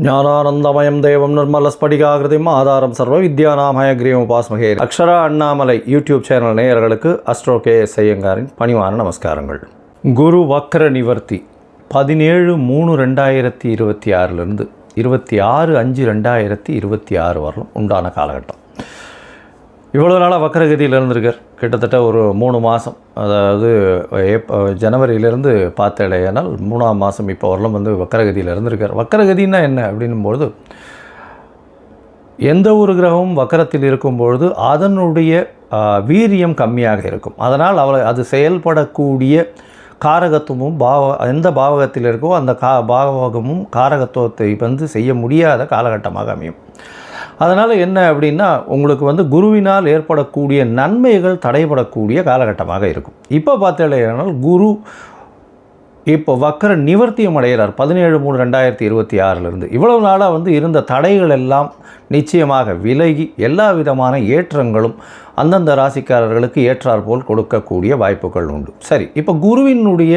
ஞானானந்தமயம் தேவம் நிர்மலஸ்படிகாகிருதிம் ஆதாரம் சர்வ வித்யாநாமயக்ரீவம் உபாஸ்மகே. அக்ஷரா அண்ணாமலை யூடியூப் சேனல் நேயர்களுக்கு அஸ்ட்ரோ KS ஐயங்காரின் பணிவான நமஸ்காரங்கள். குரு வக்ர நிவர்த்தி 17/3/2026 26/5/2026 வரலும் உண்டான காலகட்டம். இவ்வளோ நாளாக வக்கரகதியில் இருந்திருக்கார். கிட்டத்தட்ட ஒரு 3 மாதம், அதாவது ஜனவரியிலேருந்து பார்த்தேனால் 3ஆம் மாதம் இப்போ வரலும் வக்கரகதியில் இருந்திருக்கார். வக்கரகதின்னா என்ன அப்படின்னும்பொழுது, எந்த ஒரு கிரகமும் வக்கரத்தில் இருக்கும்பொழுது அதனுடைய வீரியம் கம்மியாக இருக்கும். அதனால் அது செயல்படக்கூடிய காரகத்துவமும் எந்த பாவகத்தில் இருக்கோ அந்த பாவகமும் காரகத்துவத்தை செய்ய முடியாத காலகட்டமாக அமையும். அதனால் என்ன அப்படின்னா, உங்களுக்கு குருவினால் ஏற்படக்கூடிய நன்மைகள் தடைபடக்கூடிய காலகட்டமாக இருக்கும். இப்போ பார்த்தீங்கன்னா குரு இப்போ வக்கர நிவர்த்தியம் அடைகிறார் 17/3/2026 இவ்வளவு நாளாக இருந்த தடைகள் எல்லாம் நிச்சயமாக விலகி எல்லா விதமான ஏற்றங்களும் அந்தந்த ராசிக்காரர்களுக்கு ஏற்றாற்போல் கொடுக்கக்கூடிய வாய்ப்புகள் உண்டு. சரி, இப்போ குருவினுடைய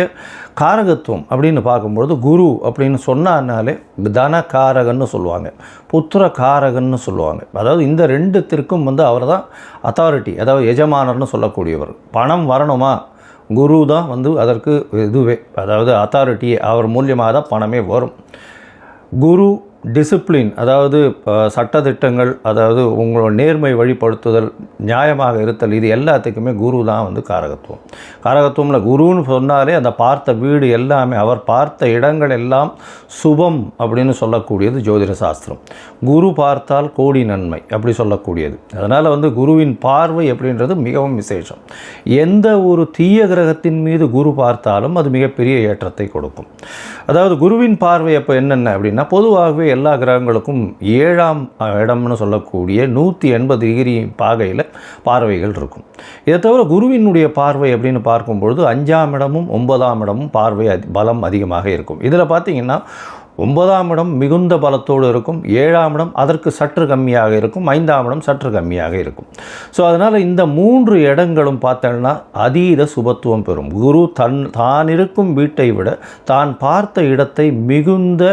காரகத்துவம் அப்படின்னு பார்க்கும்பொழுது, குரு அப்படின்னு சொன்னாலே தனகாரகன்னு சொல்லுவாங்க, புத்திர காரகன்னு சொல்லுவாங்க. அதாவது இந்த ரெண்டுத்திற்கும் அவர் தான் அத்தாரிட்டி, அதாவது எஜமானர்னு சொல்லக்கூடியவர். பணம் வரணுமா, குரு தான் அதற்கு இதுவே, அதாவது அத்தாரிட்டியே, அவர் மூலியமாக தான் பணமே வரும். குரு டிசிப்ளின், அதாவது சட்டத்திட்டங்கள், அதாவது உங்களோட நேர்மை வழிபடுத்துதல், நியாயமாக இருத்தல், இது எல்லாத்துக்குமே குரு தான் காரகத்துவம். காரகத்துவம்ல குருன்னு சொன்னாலே அந்த பார்த்த வீடு எல்லாமே, அவர் பார்த்த இடங்கள் எல்லாம் சுபம் அப்படின்னு சொல்லக்கூடியது ஜோதிட சாஸ்திரம். குரு பார்த்தால் கோடி நன்மை அப்படி சொல்லக்கூடியது. அதனால் குருவின் பார்வை அப்படின்றது மிகவும் விசேஷம். எந்த ஒரு தீய கிரகத்தின் மீது குரு பார்த்தாலும் அது மிகப்பெரிய ஏற்றத்தை கொடுக்கும். அதாவது குருவின் பார்வை அப்போ என்னென்ன அப்படின்னா, பொதுவாகவே எல்லா கிரகங்களுக்கும் 7ஆம் இடம்னு சொல்லக்கூடிய 180 டிகிரி பாகையில் பார்வைகள் இருக்கும். இதை தவிர குருவினுடைய பார்வை அப்படின்னு பார்க்கும்பொழுது 5ஆம் இடமும் 9ஆம் இடமும் பார்வை பலம் அதிகமாக இருக்கும். இதில் பார்த்திங்கன்னா 9ஆம் இடம் மிகுந்த பலத்தோடு இருக்கும், 7ஆம் இடம் அதற்கு சற்று கம்மியாக இருக்கும், 5ஆம் இடம் சற்று கம்மியாக இருக்கும். ஸோ அதனால் இந்த 3 இடங்களும் பார்த்தோன்னா அதீத சுபத்துவம் பெறும். குரு தான் இருக்கும் வீட்டை விட தான் பார்த்த இடத்தை மிகுந்த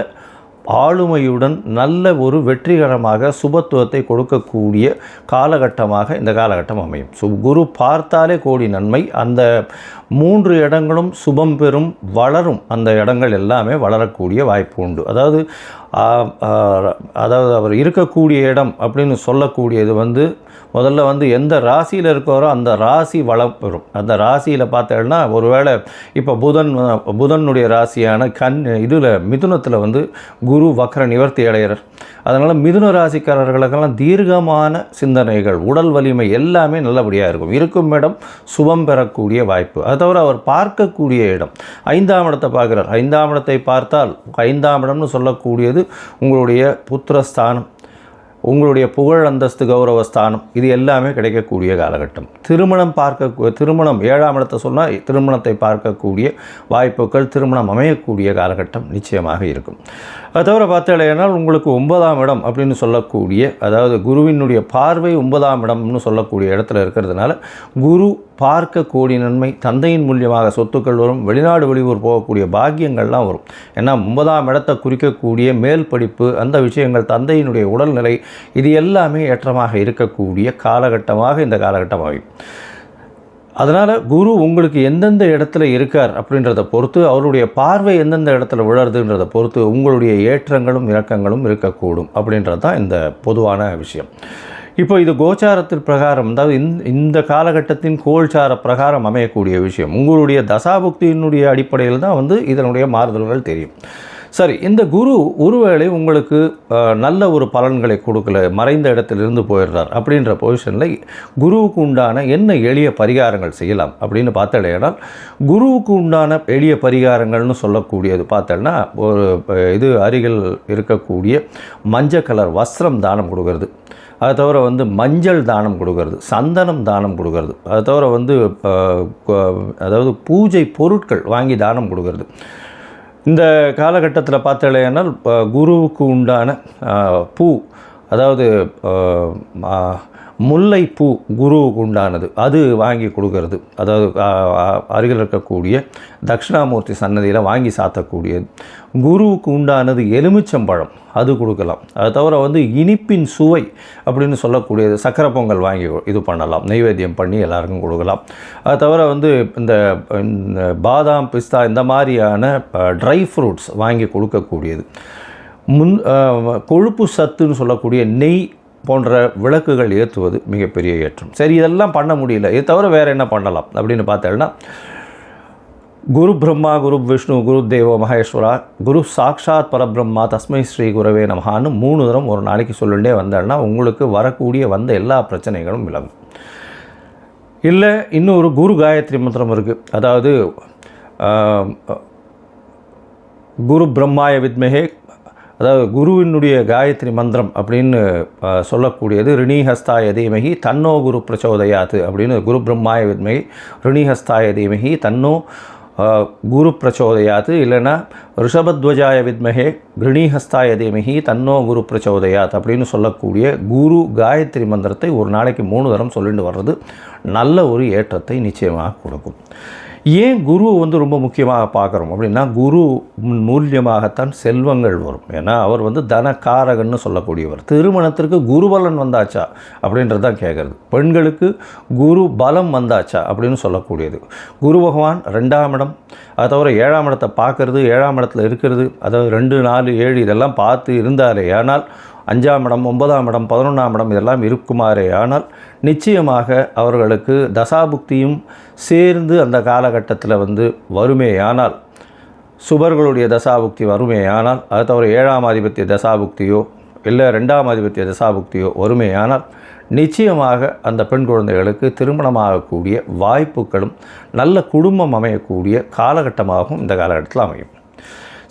ஆளுமையுடன் நல்ல ஒரு வெற்றிகரமாக சுபத்துவத்தை கொடுக்கக்கூடிய காலகட்டமாக இந்த காலகட்டம் அமையும். குரு பார்த்தாலே கோடி நன்மை. அந்த 3 இடங்களும் சுபம் பெறும், வளரும். அந்த இடங்கள் எல்லாமே வளரக்கூடிய வாய்ப்பு உண்டு. அதாவது அவர் இருக்கக்கூடிய இடம் அப்படின்னு சொல்லக்கூடியது முதல்ல எந்த ராசியில் இருக்கிறோ அந்த ராசி வளம் பெறும். அந்த ராசியில் பார்த்தேன்னா, ஒருவேளை இப்போ புதனுடைய ராசியான மிதுனத்தில் குரு வக்ர நிவர்த்தி அடைகிறார். அதனால் மிதுன ராசிக்காரர்களுக்கெல்லாம் தீர்க்கமான சிந்தனைகள், உடல் வலிமை எல்லாமே நல்லபடியாக இருக்கும். இருக்கும் இடம் சுபம் பெறக்கூடிய வாய்ப்பு. அது தவிர அவர் பார்க்கக்கூடிய இடம் 5ஆம் இடத்தை பார்க்குறார். 5ஆம் இடத்தை பார்த்தால் 5ஆம் இடம்னு சொல்லக்கூடியது உங்களுடைய புத்திரஸ்தானம், உங்களுடைய புகழ் அந்தஸ்து கௌரவஸ்தானம், இது எல்லாமே கிடைக்கக்கூடிய காலகட்டம். திருமணம் 7ஆம் இடத்தை சொன்னால் திருமணத்தை பார்க்கக்கூடிய வாய்ப்புகள், திருமணம் அமையக்கூடிய காலகட்டம் நிச்சயமாக இருக்கும். அது தவிர பார்த்தீங்கன்னா உங்களுக்கு 9ஆம் இடம் அப்படின்னு சொல்லக்கூடிய, அதாவது குருவினுடைய பார்வை 9ஆம் இடம்னு சொல்லக்கூடிய இடத்துல இருக்கிறதுனால குரு பார்க்க கோடி நன்மை, தந்தையின் மூலியமாக சொத்துக்கள் வரும், வெளிநாடு வெளியூர் போகக்கூடிய பாக்கியங்கள்லாம் வரும். ஏன்னா 9ஆம் இடத்தை குறிக்கக்கூடிய மேல் படிப்பு, அந்த விஷயங்கள், தந்தையினுடைய உடல்நிலை, இது எல்லாமே ஏற்றமாக இருக்கக்கூடிய காலகட்டமாக இந்த காலகட்டம் ஆகும். அதனால் குரு உங்களுக்கு எந்தெந்த இடத்துல இருக்கார் அப்படின்றத பொறுத்து, அவருடைய பார்வை எந்தெந்த இடத்துல விழறதுன்றதை பொறுத்து உங்களுடைய ஏற்றங்களும் இறக்கங்களும் இருக்கக்கூடும் அப்படின்றது தான் இந்த பொதுவான விஷயம். இப்போ இது கோச்சாரத்தில் பிரகாரம், அதாவது இந்த காலகட்டத்தின் கோல்சார பிரகாரம் அமையக்கூடிய விஷயம். உங்களுடைய தசாபுக்தியினுடைய அடிப்படையில் தான் இதனுடைய மாறுதல்கள் தெரியும். சரி, இந்த குரு ஒருவேளை உங்களுக்கு நல்ல ஒரு பலன்களை கொடுக்கல, மறைந்த இடத்திலிருந்து போயிடுறார் அப்படின்ற பொசிஷனில் குருவுக்கு உண்டான என்ன எளிய பரிகாரங்கள் செய்யலாம் அப்படின்னு பார்த்தேன்னா, குருவுக்கு உண்டான எளிய பரிகாரங்கள்னு சொல்லக்கூடியது பார்த்தோன்னா, ஒரு அருகில் இருக்கக்கூடிய மஞ்சள் கலர் வஸ்திரம் தானம் கொடுக்கறது, அது தவிர மஞ்சள் தானம் கொடுக்கறது, சந்தனம் தானம் கொடுக்கறது, அது தவிர அதாவது பூஜை பொருட்கள் வாங்கி தானம் கொடுக்கறது. இந்த காலகட்டத்தில் பார்த்தீங்கன்னா குருவுக்கு உண்டான பூ, அதாவது முல்லைப்பூ குருவுக்கு உண்டானது அது வாங்கி கொடுக்கறது, அதாவது அருகில் இருக்கக்கூடிய தட்சிணாமூர்த்தி சன்னதியில் வாங்கி சாத்தக்கூடியது. குருவுக்கு உண்டானது எலுமிச்சம்பழம், அது கொடுக்கலாம். அது தவிர வந்து இனிப்பின் சுவை அப்படின்னு சொல்லக்கூடியது சக்கரை பொங்கல் வாங்கி இது பண்ணலாம், நைவேத்தியம் பண்ணி எல்லாருக்கும் கொடுக்கலாம். அது தவிர வந்து இந்த பாதாம் பிஸ்தா இந்த மாதிரியான ட்ரை ஃப்ரூட்ஸ் வாங்கி கொடுக்கக்கூடியது. கொழுப்பு சத்துன்னு சொல்லக்கூடிய நெய் போன்ற விளக்குகள் ஏற்றுவது மிகப்பெரிய ஏற்றம். சரி, இதெல்லாம் பண்ண முடியல, இது தவிர வேறு என்ன பண்ணலாம் அப்படின்னு பார்த்தேன்னா, குரு பிரம்மா குரு விஷ்ணு குரு தேவோ மகேஸ்வரா குரு சாக்ஷாத் பரபிரம்மா தஸ்மை ஸ்ரீ குரவே நமஹான்னு 3 தரம் ஒரு நாளைக்கு சொல்லிகிட்டே வந்தேன்னா உங்களுக்கு வரக்கூடிய வந்த எல்லா பிரச்சனைகளும் விலகும். இல்லை இன்னொரு குரு காயத்ரி மந்திரம் இருக்குது. அதாவது குரு பிரம்மாய வித்மஹே, அதாவது குருவினுடைய காயத்ரி மந்திரம் அப்படின்னு சொல்லக்கூடியது ரிணிஹஸ்தாய தீமகி தன்னோ குரு பிரச்சோதயாத்து அப்படின்னு, குரு பிரம்மாய வித்மகி ரிணிஹஸ்தாய தீமகி தன்னோ குரு பிரச்சோதயாத்து, இல்லைன்னா ரிஷபத்வஜாய வித்மகே ரிணிஹஸ்தாய தீமகி தன்னோ குரு பிரச்சோதயாத் அப்படின்னு சொல்லக்கூடிய குரு காயத்ரி மந்திரத்தை ஒரு நாளைக்கு 3 தரம் சொல்லிட்டு வர்றது நல்ல ஒரு ஏற்றத்தை நிச்சயமாக கொடுக்கும். ஏன் குருவை வந்து ரொம்ப முக்கியமாக பார்க்குறோம் அப்படின்னா, குரு மூலியமாகத்தான் செல்வங்கள் வரும். ஏன்னா அவர் வந்து தனக்காரகன்னு சொல்லக்கூடியவர். திருமணத்திற்கு குருபலன் வந்தாச்சா அப்படின்றது தான் கேட்குறது. பெண்களுக்கு குரு பலம் வந்தாச்சா அப்படின்னு சொல்லக்கூடியது. குரு பகவான் 2ஆம் இடம், அது தவிர 7ஆம் இடத்தை பார்க்கறது, 7ஆம் இடத்துல இருக்கிறது, அதாவது 2, 4, 7 இதெல்லாம் பார்த்து இருந்தாரே ஆனால் 5ஆம் இடம் 9ஆம் இடம் 11ஆம் இடம் இதெல்லாம் இருக்குமாறே ஆனால் நிச்சயமாக அவர்களுக்கு தசாபுக்தியும் சேர்ந்து அந்த காலகட்டத்தில் வந்து வருமேயானால், சுபர்களுடைய தசாபுக்தி வருமேயானால், அது தவிர 7ஆம் ஆதிபத்திய தசாபுக்தியோ இல்லை 2ஆம் ஆதிபத்திய தசாபுக்தியோ வருமேயானால் நிச்சயமாக அந்த பெண் குழந்தைகளுக்கு திருமணமாகக்கூடிய வாய்ப்புகளும் நல்ல குடும்பம் அமையக்கூடிய காலகட்டமாகவும் இந்த காலகட்டத்தில் அமையும்.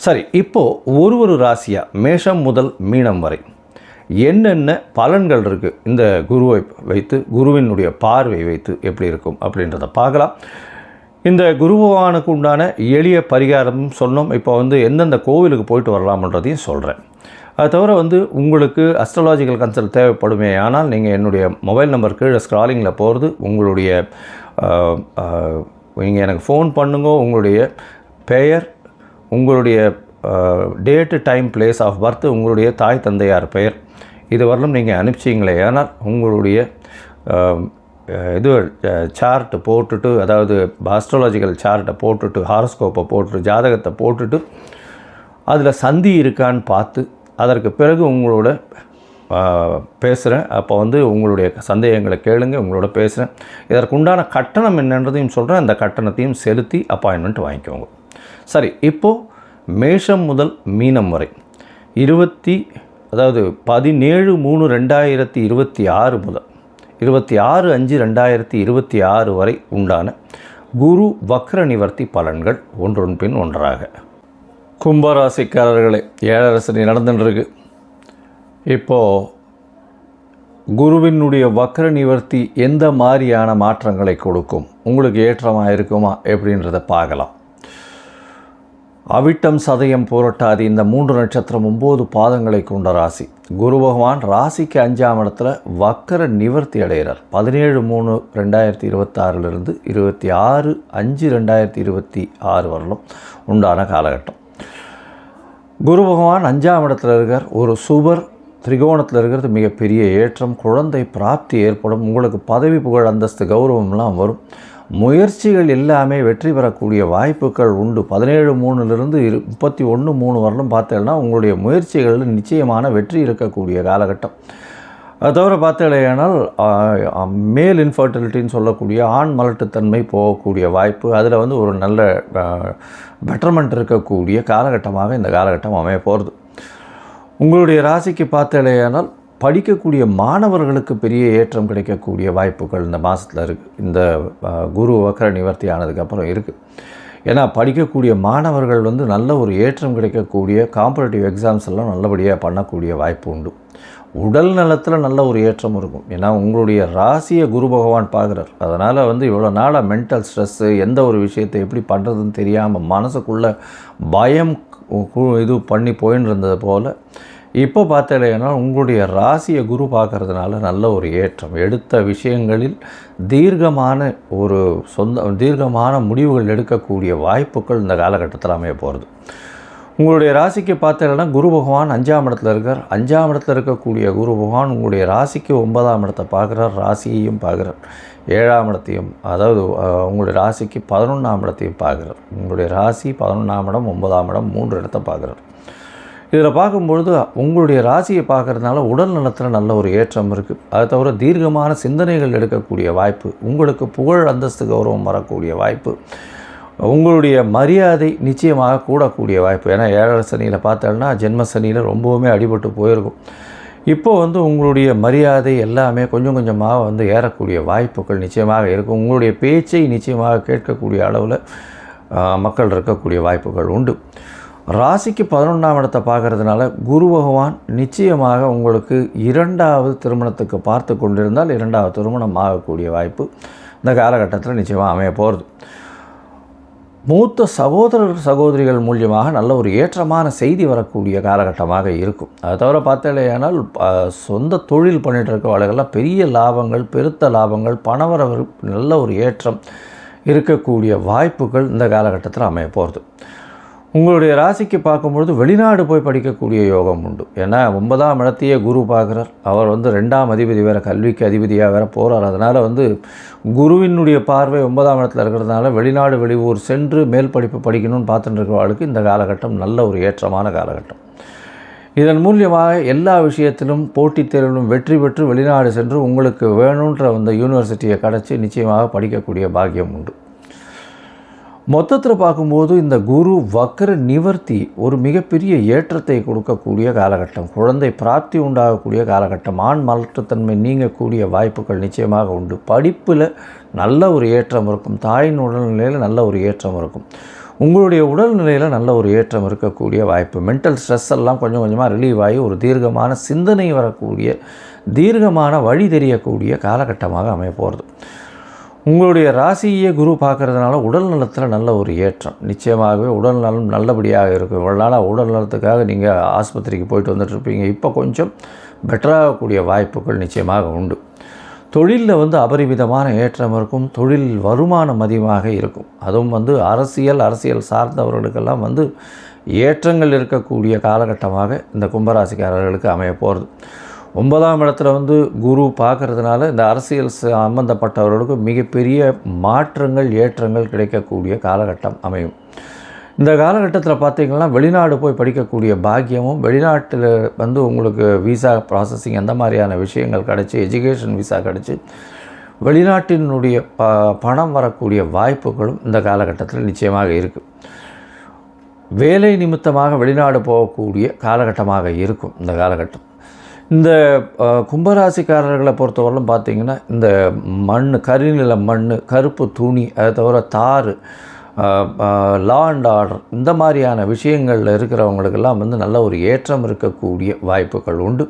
சரி, இப்போது ஒரு ராசியாக மேஷம் முதல் மீனம் வரை என்னென்ன பலன்கள் இருக்குது இந்த குருவை வைத்து, குருவினுடைய பார்வை வைத்து எப்படி இருக்கும் அப்படின்றத பார்க்கலாம். இந்த குரு பகவானுக்கு உண்டான எளிய பரிகாரமும் சொன்னோம். இப்போ வந்து எந்தெந்த கோவிலுக்கு போயிட்டு வரலாம்ன்றதையும் சொல்கிறேன். அது தவிர வந்து உங்களுக்கு அஸ்ட்ராலாஜிக்கல் கன்சல்ட் தேவைப்படுமே ஆனால் நீங்கள் என்னுடைய மொபைல் நம்பர் கீழே ஸ்க்ராலிங்கில் போகிறது, உங்களுடைய நீங்கள் எனக்கு ஃபோன் பண்ணுங்க, உங்களுடைய பெயர், உங்களுடைய date time place of birth, உங்களுடைய தாய் தந்தையார் பெயர், இது வரலும் நீங்கள் அனுப்பிச்சிங்களே ஆனால் உங்களுடைய இது சார்ட்டு போட்டுட்டு, அதாவது ஆஸ்ட்ராலஜிக்கல் சார்ட்டை போட்டுட்டு, ஹாரோஸ்கோப்பை போட்டுட்டு, ஜாதகத்தை போட்டுட்டு அதில் சந்தி இருக்கான்னு பார்த்து அதற்கு பிறகு உங்களோட பேசுகிறேன். அப்போ வந்து உங்களுடைய சந்தேகங்களை கேளுங்க, உங்களோட பேசுகிறேன். இதற்குண்டான கட்டணம் என்னன்றதையும் சொல்கிறேன். அந்த கட்டணத்தையும் செலுத்தி அப்பாயின்மெண்ட் வாங்கிக்கோங்க. சரி, இப்போது மேஷம் முதல் மீனம் வரை 17/3/2026 முதல் 26/5/2026 வரை உண்டான குரு வக்ர நிவர்த்தி பலன்கள் ஒன்றொன் பின் ஒன்றாக. கும்பராசிக்காரர்களே, 7 சனி நடந்துட்டுருக்கு. இப்போது குருவினுடைய வக்ர நிவர்த்தி எந்த மாதிரியான மாற்றங்களை கொடுக்கும், உங்களுக்கு ஏற்றமாக இருக்குமா எப்படின்றத பார்க்கலாம். அவிட்டம் சதயம் புரட்டாதி இந்த 3 நட்சத்திரம் 9 பாதங்களை கொண்ட ராசி. குரு பகவான் ராசிக்கு 5ஆம் இடத்துல வக்கர நிவர்த்தி அடைகிறார். 17/3/2026 26/5/2026 வரலும் உண்டான காலகட்டம். குரு பகவான் 5ஆம் இடத்துல இருக்கார். ஒரு சுபர் திரிகோணத்தில் இருக்கிறது மிகப்பெரிய ஏற்றம், குழந்தை பிராப்தி ஏற்படும், உங்களுக்கு பதவி புகழ் அந்தஸ்து கௌரவம்லாம் வரும். முயற்சிகள் எல்லாமே வெற்றி பெறக்கூடிய வாய்ப்புகள் உண்டு. 17/3 வரலும் பார்த்தேன்னா உங்களுடைய முயற்சிகளில் நிச்சயமான வெற்றி இருக்கக்கூடிய காலகட்டம். அது தவிர பார்த்தேனால் மேல் இன்ஃபர்டிலிட்டின்னு சொல்லக்கூடிய ஆண் மலட்டுத்தன்மை போகக்கூடிய வாய்ப்பு, அதில் வந்து ஒரு நல்ல பெட்டர்மெண்ட் இருக்கக்கூடிய காலகட்டமாக இந்த காலகட்டம் அமைய போகிறது. உங்களுடைய ராசிக்கு பார்த்தேனால் படிக்கக்கூடிய மாணவர்களுக்கு பெரிய ஏற்றம் கிடைக்கக்கூடிய வாய்ப்புகள் இந்த மாதத்தில் இருக்குது. இந்த குரு வக்ர நிவர்த்தி ஆனதுக்கப்புறம் இருக்குது. ஏன்னா படிக்கக்கூடிய மாணவர்கள் வந்து நல்ல ஒரு ஏற்றம் கிடைக்கக்கூடிய காம்படிட்டிவ் எக்ஸாம்ஸ் எல்லாம் நல்லபடியாக பண்ணக்கூடிய வாய்ப்பு உண்டு. உடல் நலத்தில் நல்ல ஒரு ஏற்றம் இருக்கும். ஏன்னா உங்களுடைய ராசியை குரு பகவான் பார்க்குறார். அதனால் வந்து இவ்வளோ நாளாக மென்டல் ஸ்ட்ரெஸ்ஸு, எந்த ஒரு விஷயத்தை எப்படி பண்ணுறதுன்னு தெரியாமல் மனசுக்குள்ளே பயம் இது பண்ணி போயின்னு இருந்தது போல் இப்போ பார்த்தீங்கன்னா உங்களுடைய ராசியை குரு பார்க்கறதுனால நல்ல ஒரு ஏற்றம், எடுத்த விஷயங்களில் தீர்க்கமான முடிவுகள் எடுக்கக்கூடிய வாய்ப்புகள் இந்த காலகட்டத்தில் அமைய போகிறது. உங்களுடைய ராசிக்கு பார்த்தீங்கன்னா குரு பகவான் 5ஆம் இடத்துல இருக்கார். 5ஆம் இடத்துல இருக்கக்கூடிய குரு பகவான் உங்களுடைய ராசிக்கு 9ஆம் இடத்தை பார்க்குறார், ராசியையும் பார்க்குறார். 7ஆம் இடத்தையும், அதாவது உங்களுடைய ராசிக்கு 11ஆம் இடத்தையும் பார்க்குறார். உங்களுடைய ராசி 11ஆம் இடம், 9ஆம் இடம், 3 இடத்தை பார்க்குறார். இதில் பார்க்கும்பொழுது உங்களுடைய ராசியை பார்க்குறதுனால உடல் நலத்தில் நல்ல ஒரு ஏற்றம் இருக்குது. அதை தவிர தீர்க்கமான சிந்தனைகள் எடுக்கக்கூடிய வாய்ப்பு, உங்களுக்கு புகழ் அந்தஸ்து கௌரவம் வரக்கூடிய வாய்ப்பு, உங்களுடைய மரியாதை நிச்சயமாக கூடக்கூடிய வாய்ப்பு. ஏன்னா 7 சனியில் பார்த்தோன்னா ஜென்ம சனியில் ரொம்பவுமே அடிபட்டு போயிருக்கும். இப்போது உங்களுடைய மரியாதை எல்லாமே கொஞ்சம் கொஞ்சமாக ஏறக்கூடிய வாய்ப்புகள் நிச்சயமாக இருக்கும். உங்களுடைய பேச்சை நிச்சயமாக கேட்கக்கூடிய அளவில் மக்கள் இருக்கக்கூடிய வாய்ப்புகள் உண்டு. ராசிக்கு 11ஆம் இடத்தை பார்க்குறதுனால குரு பகவான் நிச்சயமாக உங்களுக்கு 2வது திருமணத்துக்கு பார்த்து கொண்டிருந்தால் 2வது திருமணம் ஆகக்கூடிய வாய்ப்பு இந்த காலகட்டத்தில் நிச்சயமாக அமைய போகிறது. மூத்த சகோதரிகள் மூலியமாக நல்ல ஒரு ஏற்றமான செய்தி வரக்கூடிய காலகட்டமாக இருக்கும். அதை தவிர பார்த்தேனால் சொந்த தொழில் பண்ணிகிட்டு இருக்கவர்களெல்லாம் பெரிய லாபங்கள், பெருத்த லாபங்கள், பணவரவு நல்ல ஒரு ஏற்றம் இருக்கக்கூடிய வாய்ப்புகள் இந்த காலகட்டத்தில் அமைய போகிறது. உங்களுடைய ராசிக்கு பார்க்கும்பொழுது வெளிநாடு போய் படிக்கக்கூடிய யோகம் உண்டு. ஏன்னா 9ஆம் இடத்தையே குரு பார்க்குறார். அவர் 2ஆம் அதிபதி வேறு, கல்விக்கு அதிபதியாக வேறு போகிறார். அதனால் குருவினுடைய பார்வை 9ஆம் இடத்துல இருக்கிறதுனால வெளிநாடு வெளியூர் சென்று மேல் படிப்பு படிக்கணும்னு பார்த்துட்டு இருக்கிறவர்களுக்கு இந்த காலகட்டம் நல்ல ஒரு ஏற்றமான காலகட்டம். இதன் மூலியமாக எல்லா விஷயத்திலும் போட்டித் தேர்விலும் வெற்றி பெற்று வெளிநாடு சென்று உங்களுக்கு வேணுன்ற யூனிவர்சிட்டியை கிடச்சி நிச்சயமாக படிக்கக்கூடிய பாக்கியம் உண்டு. மொத்தத்தில் பார்க்கும்போது இந்த குரு வக்ர நிவர்த்தி ஒரு மிகப்பெரிய ஏற்றத்தை கொடுக்கக்கூடிய காலகட்டம், குழந்தை பிராப்தி உண்டாகக்கூடிய காலகட்டம், ஆண் மாற்றுத்தன்மை நீங்கக்கூடிய வாய்ப்புகள் நிச்சயமாக உண்டு. படிப்பில் நல்ல ஒரு ஏற்றம் இருக்கும், தாயின் உடல்நிலையில் நல்ல ஒரு ஏற்றம் இருக்கும், உங்களுடைய உடல்நிலையில் நல்ல ஒரு ஏற்றம் இருக்கக்கூடிய வாய்ப்பு. மென்டல் ஸ்ட்ரெஸ் எல்லாம் கொஞ்சம் கொஞ்சமாக ரிலீவ் ஆகி ஒரு தீர்க்கமான சிந்தனை வரக்கூடிய, தீர்க்கமான வழி தெரியக்கூடிய காலகட்டமாக அமைய போகிறது. உங்களுடைய ராசியே குரு பார்க்குறதுனால உடல் நலத்தில் நல்ல ஒரு ஏற்றம், நிச்சயமாகவே உடல் நலம் நல்லபடியாக இருக்கும். இவ்வளோ நாளாக உடல் நலத்துக்காக நீங்கள் ஆஸ்பத்திரிக்கு போயிட்டு வந்துட்டுருப்பீங்க, இப்போ கொஞ்சம் பெட்டராகக்கூடிய வாய்ப்புகள் நிச்சயமாக உண்டு. தொழிலில் அபரிமிதமான ஏற்றம் இருக்கும், தொழில் வருமானம் அதிகமாக இருக்கும். அதுவும் அரசியல் சார்ந்தவர்களுக்கெல்லாம் ஏற்றங்கள் இருக்கக்கூடிய காலகட்டமாக இந்த கும்பராசிக்காரர்களுக்கு அமைய போகிறது. 9ஆம் இடத்துல குரு பார்க்குறதுனால இந்த அரசியல் சம்பந்தப்பட்டவர்களுக்கு மிகப்பெரிய மாற்றங்கள், ஏற்றங்கள் கிடைக்கக்கூடிய காலகட்டம் அமையும். இந்த காலகட்டத்தில் பார்த்திங்கன்னா வெளிநாடு போய் படிக்கக்கூடிய பாக்கியமும், வெளிநாட்டில் உங்களுக்கு விசா ப்ராசஸிங் அந்த மாதிரியான விஷயங்கள் கிடச்சி, எஜுகேஷன் விசா கிடச்சி வெளிநாட்டினுடைய பணம் வரக்கூடிய வாய்ப்புகளும் இந்த காலகட்டத்தில் நிச்சயமாக இருக்குது. வேலை நிமித்தமாக வெளிநாடு போகக்கூடிய காலகட்டமாக இருக்கும் இந்த காலகட்டம். இந்த கும்பராசிக்காரர்களை பொறுத்தவரையிலும் பார்த்திங்கன்னா இந்த கரிநில மண், கருப்பு துணி, அதை தவிர தார், லா அண்ட் ஆர்டர் இந்த மாதிரியான விஷயங்களில் இருக்கிறவங்களுக்கெல்லாம் நல்ல ஒரு ஏற்றம் இருக்கக்கூடிய வாய்ப்புகள் உண்டு.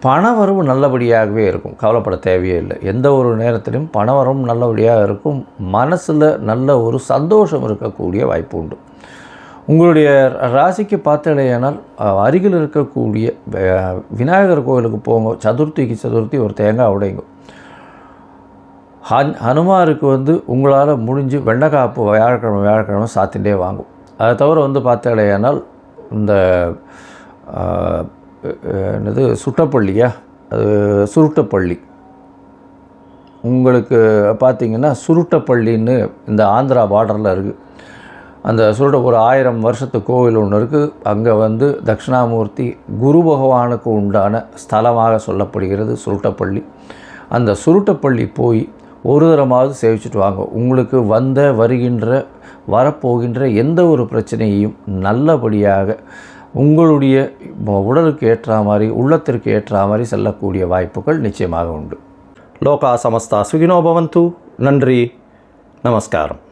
பணவரவு நல்லபடியாகவே இருக்கும், கவலைப்பட தேவையே இல்லை. எந்த ஒரு நேரத்திலும் பணவரவும் நல்லபடியாக இருக்கும், மனசில் நல்ல ஒரு சந்தோஷம் இருக்கக்கூடிய வாய்ப்பு உண்டு. உங்களுடைய ராசிக்கு பார்த்தடையானால் அருகில் இருக்கக்கூடிய விநாயகர் கோவிலுக்கு போங்க, சதுர்த்தி ஒரு தேங்காய் உடைங்க. ஹனுமாருக்கு உங்களால் முடிஞ்சு வெண்டைக்காப்பு வியாழக்கிழமை சாத்திகிட்டே வாங்கும். அதை தவிர பார்த்தடையானால் இந்த சுட்டப்பள்ளியா, அது சுருட்டப்பள்ளி, உங்களுக்கு பார்த்திங்கன்னா சுருட்டப்பள்ளின்னு இந்த ஆந்திரா பார்டரில் இருக்குது. அந்த ஒரு 1000 வருஷத்து கோவில் ஒன்று இருக்குது. அங்கே தட்சிணாமூர்த்தி குரு பகவானுக்கு உண்டான ஸ்தலமாக சொல்லப்படுகிறது சுருட்டப்பள்ளி. அந்த சுருட்டப்பள்ளி போய் ஒரு தரமாவது சேவிச்சுட்டு வாங்க. உங்களுக்கு வரப்போகின்ற எந்த ஒரு பிரச்சனையையும் நல்லபடியாக உங்களுடைய உடலுக்கு ஏற்ற மாதிரி, உள்ளத்திற்கு ஏற்ற மாதிரி செல்லக்கூடிய வாய்ப்புகள் நிச்சயமாக உண்டு. லோகா சமஸ்தா சுகினோ பவந்து. நன்றி, நமஸ்காரம்.